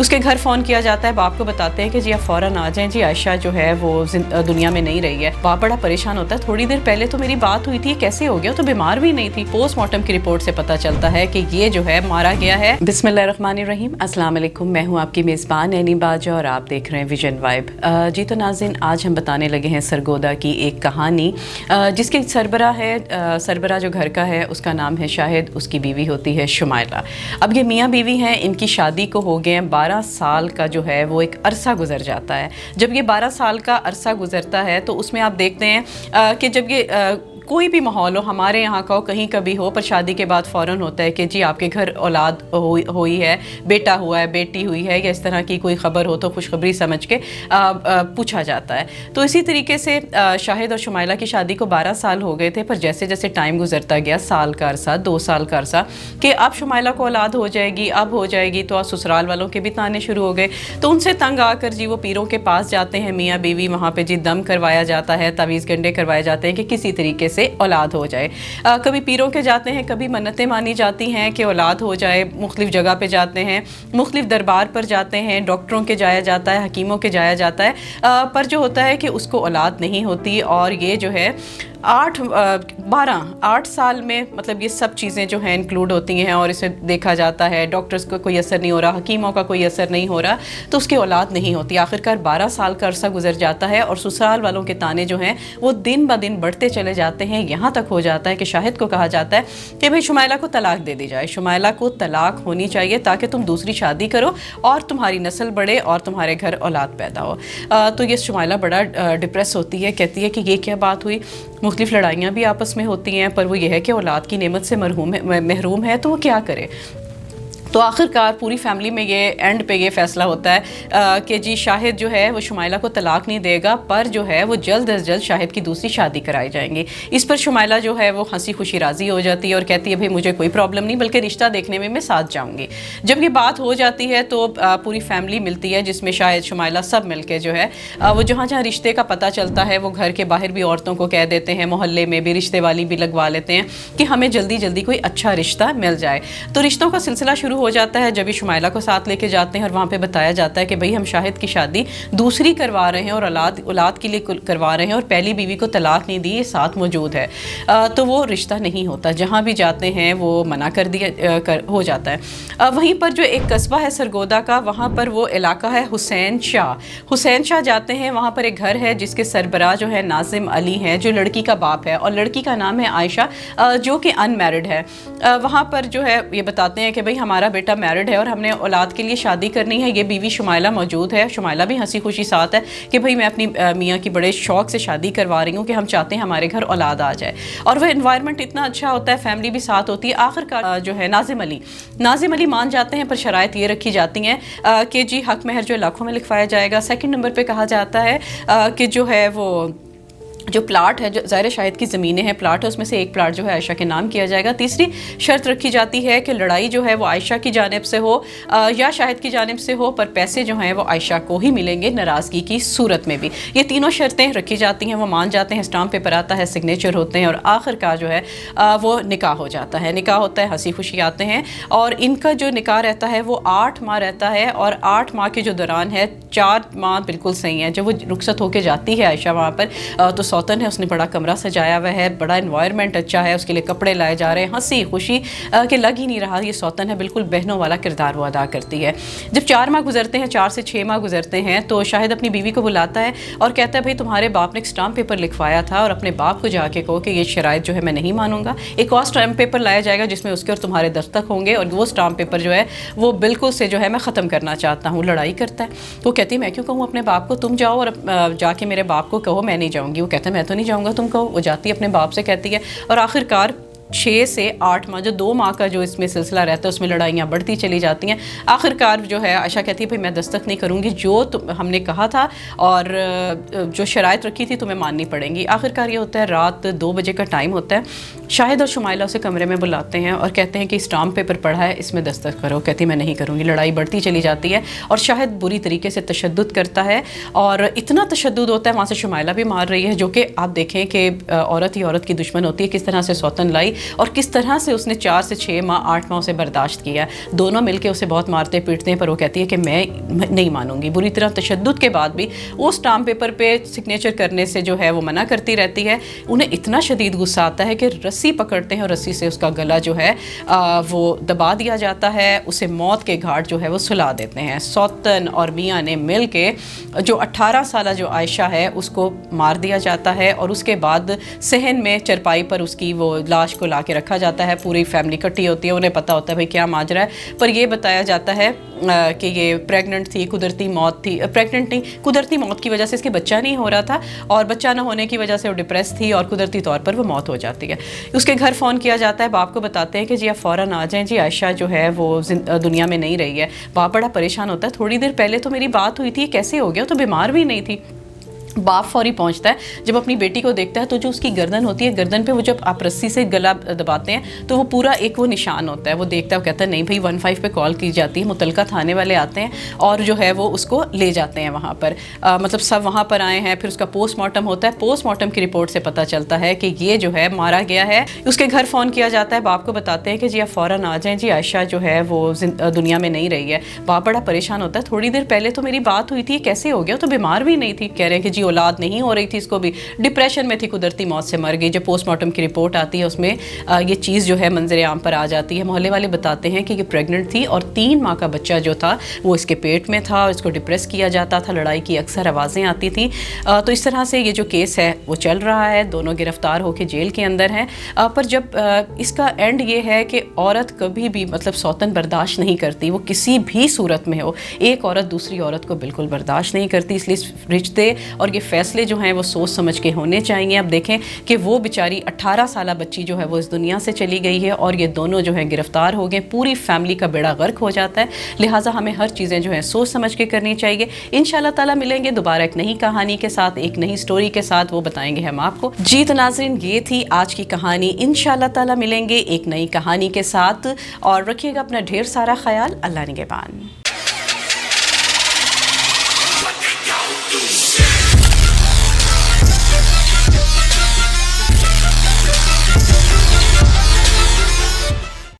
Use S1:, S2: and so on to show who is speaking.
S1: उसके घर फ़ोन किया जाता है, बाप को बताते हैं कि जी आप फ़ौरन आ जाएं, जी आयशा जो है वो दुनिया में नहीं रही है। बाप बड़ा परेशान होता है, थोड़ी देर पहले तो मेरी बात हुई थी, कैसे हो गया, तो बीमार भी नहीं थी। पोस्टमार्टम की रिपोर्ट से पता चलता है कि ये जो है मारा गया है। बिस्मिल्लाहिर्रहमानिर्रहीम, अस्सलाम वालेकुम, मैं हूँ आपकी मेज़बान एनी बाजा और आप देख रहे हैं विजन वाइब। जी तो नाज़रीन, आज हम बताने लगे हैं सरगोदा की एक कहानी जिसके सरबरा जो घर का है उसका नाम है शाहिद, उसकी बीवी होती है शुमाइला। अब ये मियाँ बीवी हैं, इनकी शादी को हो गए 12 साल का जो है वो एक अरसा गुजर जाता है। जब ये 12 साल का अरसा गुजरता है तो उसमें आप देखते हैं कि जब ये कोई भी माहौल हो, हमारे यहाँ का हो, कहीं का भी हो, पर शादी के बाद फ़ौरन होता है कि जी आपके घर औलाद हुई है, बेटा हुआ है, बेटी हुई है, या इस तरह की कोई ख़बर हो तो खुशखबरी समझ के पूछा जाता है। तो इसी तरीके से शाहिद और शुमाइला की शादी को 12 साल हो गए थे, पर जैसे जैसे टाइम गुजरता गया, साल का अरसा, 2 साल का अरसा, कि अब शुमाइला को औलाद हो जाएगी, अब हो जाएगी, तो ससुराल वालों के भी ताने शुरू हो गए। तो उनसे तंग आकर जी वो पीरों के पास जाते हैं मियाँ बीवी, वहाँ पर जी दम करवाया जाता है, तावीज़ गंडे करवाए जाते हैं कि किसी तरीके से औलाद हो जाए। कभी पीरों के जाते हैं, कभी मन्नतें मानी जाती हैं कि औलाद हो जाए, मुख्तलिफ जगह पे जाते हैं, मुख्तलिफ दरबार पर जाते हैं, डॉक्टरों के जाया जाता है, हकीमों के जाया जाता है, पर जो होता है कि उसको औलाद नहीं होती। और ये जो है 8 साल में मतलब ये सब चीज़ें जो हैं इंक्लूड होती हैं, और इसमें देखा जाता है डॉक्टर्स को कोई असर नहीं हो रहा, हकीमों का कोई असर नहीं हो रहा, तो उसकी औलाद नहीं होती। आखिरकार 12 साल का अरसा गुजर जाता है और ससुराल वालों के ताने जो हैं वो दिन ब दिन बढ़ते चले जाते हैं। यहाँ तक हो जाता है कि शाहिद को कहा जाता है कि भाई शुमाइला को तलाक दे दी जाए, शुमाइला को तलाक होनी चाहिए ताकि तुम दूसरी शादी करो और तुम्हारी नस्ल बढ़े और तुम्हारे घर औलाद पैदा हो। तो ये शुमाइला बड़ा डिप्रेस होती है, कहती है कि ये क्या बात हुई। मुख्तलिफ लड़ाइयाँ भी आपस में होती हैं, पर वो ये है कि औलाद की नेमत से महरूम है, तो वो क्या करे। तो आखिरकार पूरी फैमिली में ये एंड पे ये फ़ैसला होता है कि जी शाहिद जो है वो शुमाइला को तलाक नहीं देगा, पर जो है वो जल्द अज जल्द शाहिद की दूसरी शादी कराई जाएंगी। इस पर शुमाइला जो है वो हंसी खुशी राज़ी हो जाती है और कहती है भाई मुझे कोई प्रॉब्लम नहीं, बल्कि रिश्ता देखने में मैं साथ जाऊँगी। जब ये बात हो जाती है तो पूरी फैमिली मिलती है, जिसमें शाहिद शुमाइला सब मिल के जो है वो जहाँ जहाँ रिश्ते का पता चलता है वो घर के बाहर भी औरतों को कह देते हैं, मोहल्ले में भी रिश्ते वाली भी लगवा लेते हैं कि हमें जल्दी जल्दी कोई अच्छा रिश्ता मिल जाए। तो रिश्तों का सिलसिला शुरू हो जाता है जब ये शुमाइला को साथ लेके जाते हैं और वहाँ पे बताया जाता है कि भाई हम शाहिद की शादी दूसरी करवा रहे हैं और औलाद के लिए करवा रहे हैं, और पहली बीवी को तलाक नहीं दी, ये साथ मौजूद है। तो वो रिश्ता नहीं होता, जहाँ भी जाते हैं वो मना कर दिया हो जाता है। वहीं पर जो एक कस्बा है सरगोदा का, वहाँ पर वो इलाका है हुसैन शाह जाते हैं। वहाँ पर एक घर है जिसके सरबराह जो है नाजिम अली हैं, जो लड़की का बाप है, और लड़की का नाम है आयशा, जो कि अनमैरिड है। वहाँ पर जो है ये बताते हैं कि भाई हमारा बेटा मैरिड है और हमने औलाद के लिए शादी करनी है। ये बीवी शुमाइला मौजूद है, शुमाइला भी हंसी खुशी साथ है कि भाई मैं अपनी मियाँ की बड़े शौक से शादी करवा रही हूँ कि हम चाहते हैं हमारे घर औलाद आ जाए। और वह एनवायरनमेंट इतना अच्छा होता है, फैमिली भी साथ होती है। आखिरकार जो है नाजिम अली मान जाते हैं, पर शराइत ये रखी जाती हैं कि जी हक महर जो लाखों में लिखवाया जाएगा। सेकंड नंबर पे कहा जाता है कि जो है वो जो प्लाट है, जो ज़ाहिर शाहिद की ज़मीनें हैं, प्लाट है, उसमें से एक प्लाट जो है आयशा के नाम किया जाएगा। तीसरी शर्त रखी जाती है कि लड़ाई जो है वो आयशा की जानिब से हो या शाहिद की जानिब से हो, पर पैसे जो हैं वो आयशा को ही मिलेंगे नाराज़गी की सूरत में भी। ये तीनों शर्तें रखी जाती हैं, वो मान जाते हैं, स्टाम्प पेपर आता है, सिग्नेचर होते हैं, और आखिरकार जो है वो निकाह हो जाता है। निकाह होता है, हंसी खुशी आते हैं, और इनका जो निकाह रहता है वो 8 माह रहता है। और 8 माह के जो दौरान है, 4 माह बिल्कुल सही है, जब वो रुखसत होकर जाती है आयशा वहाँ पर, तो सौतन है, उसने बड़ा कमरा सजाया हुआ है, बड़ा एनवायरनमेंट अच्छा है, उसके लिए कपड़े लाए जा रहे हैं, हंसी खुशी के लग ही नहीं रहा ये सौतन है, बिल्कुल बहनों वाला किरदार वो अदा करती है। जब 4 माह गुजरते हैं, 4 से 6 माह गुजरते हैं, तो शाहिद अपनी बीवी को बुलाता है और कहता है भाई तुम्हारे बाप ने एक स्टाम्प पेपर लिखवाया था, और अपने बाप को जाके कहो कि ये शराइत जो है मैं नहीं मानूंगा। एक और स्टाम्प पेपर लाया जाएगा जिसमें उसके और तुम्हारे दस्तखत होंगे, और वो स्टाम्प पेपर जो है वो बिल्कुल से जो है मैं ख़त्म करना चाहता हूँ। लड़ाई करता है, वो कहती है मैं क्यों कहूँ अपने बाप को, तुम जाओ और जाके मेरे बाप को कहो मैं नहीं जाऊँगी। वो कहता है मैं तो नहीं जाऊँगा, तुम कहो। वो जाती है अपने बाप से कहती है, और आखिरकार 6 से 8 माह, जो 2 माह का जो इसमें सिलसिला रहता है, उसमें लड़ाइयाँ बढ़ती चली जाती हैं। आखिरकार जो है आयशा कहती है भाई मैं दस्तक नहीं करूँगी, जो हमने कहा था और जो शराइत रखी थी तुम्हें माननी पड़ेंगी। आखिरकार ये होता है रात 2 बजे का टाइम होता है। शाहिद और शुमाइला उसे कमरे में बुलाते हैं और कहते हैं कि स्टाम्प पेपर पढ़ा है, इसमें दस्तक करो। कहती मैं नहीं करूँगी। लड़ाई बढ़ती चली जाती है और शाहिद बुरी तरीके से तशद्दुद करता है, और इतना तशद्दुद होता है, वहाँ से शुमाइला भी मार रही है, जो कि आप देखें कि औरत ही औरत की दुश्मन होती है, किस तरह से सौतन लाई اور کس طرح سے اس نے 4 سے 6 ماہ 8 ماہ اسے برداشت کیا. دونوں مل کے اسے بہت مارتے پیٹتے ہیں پر وہ کہتی ہے کہ میں نہیں مانوں گی. بری طرح تشدد کے بعد بھی وہ اسٹامپ پیپر پہ سگنیچر کرنے سے جو ہے وہ منع کرتی رہتی ہے. انہیں اتنا شدید غصہ آتا ہے کہ رسی پکڑتے ہیں اور رسی سے اس کا گلا جو ہے وہ دبا دیا جاتا ہے. اسے موت کے گھاٹ جو ہے وہ سلا دیتے ہیں. سوتن اور میاں نے مل کے جو 18 سالہ جو عائشہ ہے اس کو مار دیا جاتا ہے اور اس کے بعد صحن میں چرپائی پر اس کی وہ لاش کو لا کے رکھا جاتا ہے. پوری فیملی اکٹھی ہوتی ہے, انہیں پتہ ہوتا ہے بھئی کیا ماجرا ہے, پر یہ بتایا جاتا ہے کہ یہ پریگننٹ تھی, قدرتی موت تھی, پریگننٹ نہیں قدرتی موت کی وجہ سے اس کے بچہ نہیں ہو رہا تھا اور بچہ نہ ہونے کی وجہ سے وہ ڈپریس تھی اور قدرتی طور پر وہ موت ہو جاتی ہے. اس کے گھر فون کیا جاتا ہے, باپ کو بتاتے ہیں کہ جی آپ فوراً آ جائیں, جی عائشہ جو ہے وہ دنیا میں نہیں رہی ہے. باپ بڑا پریشان ہوتا ہے, تھوڑی دیر پہلے تو میری بات ہوئی تھی, کیسے ہو گیا, تو بیمار بھی نہیں تھی. باپ فوری پہنچتا ہے, جب اپنی بیٹی کو دیکھتا ہے تو جو اس کی گردن ہوتی ہے, گردن پہ وہ جب آپ رسی سے گلا دباتے ہیں تو وہ پورا ایک وہ نشان ہوتا ہے. وہ دیکھتا ہے, وہ کہتا ہے نہیں بھائی 15 پہ کال کی جاتی ہے, متعلقہ تھانے والے آتے ہیں اور جو ہے وہ اس کو لے جاتے ہیں وہاں پر. مطلب سب وہاں پر آئے ہیں, پھر اس کا پوسٹ مارٹم ہوتا ہے. پوسٹ مارٹم کی رپورٹ سے پتہ چلتا ہے کہ یہ جو ہے مارا گیا ہے. اس کے گھر فون کیا جاتا ہے, باپ کو بتاتے ہیں کہ جی آپ فوراً آ جائیں, جی عائشہ جو ہے وہ دنیا میں نہیں رہی ہے. باپ بڑا پریشان ہوتا ہے, تھوڑی دیر پہلے تو میری بات ہوئی تھی, کیسے ہو گیا, تو بیمار بھی نہیں تھی. کہہ رہے ہیں کہ جی اولاد نہیں ہو رہی تھی, اس کو بھی ڈپریشن میں تھی, قدرتی موت سے مر گئی. جب پوسٹ مارٹم کی رپورٹ آتی ہے اس میں یہ چیز جو ہے منظر عام پر آ جاتی ہے. محلے والے بتاتے ہیں کہ یہ پریگننٹ تھی اور 3 ماہ کا بچہ جو تھا وہ اس کے پیٹ میں تھا, اس کو ڈپریس کیا جاتا تھا, لڑائی کی اکثر آوازیں آتی تھیں. تو اس طرح سے یہ جو کیس ہے وہ چل رہا ہے, دونوں گرفتار ہو کے جیل کے اندر ہیں. پر جب اس کا اینڈ یہ ہے کہ عورت کبھی بھی مطلب سوتن برداشت نہیں کرتی, وہ کسی بھی صورت میں ہو. ایک عورت دوسری عورت کو بالکل برداشت نہیں کرتی, اس لیے رشتے اور یہ فیصلے جو ہیں وہ سوچ سمجھ کے ہونے چاہیے. اب دیکھیں کہ وہ بیچاری 18 سالہ بچی جو ہے وہ اس دنیا سے چلی گئی ہے اور یہ دونوں جو ہیں گرفتار ہو گئے. پوری فیملی کا بیڑا غرق ہو جاتا ہے. لہٰذا ہمیں ہر چیزیں جو ہیں سوچ سمجھ کے کرنی چاہیے. انشاءاللہ تعالیٰ ملیں گے دوبارہ ایک نئی کہانی کے ساتھ, ایک نئی سٹوری کے ساتھ, وہ بتائیں گے ہم آپ کو. جی تو ناظرین, یہ تھی آج کی کہانی. انشاءاللہ تعالیٰ ملیں گے ایک نئی کہانی کے ساتھ, اور رکھیے گا اپنا ڈھیر سارا خیال. اللہ نگہبان.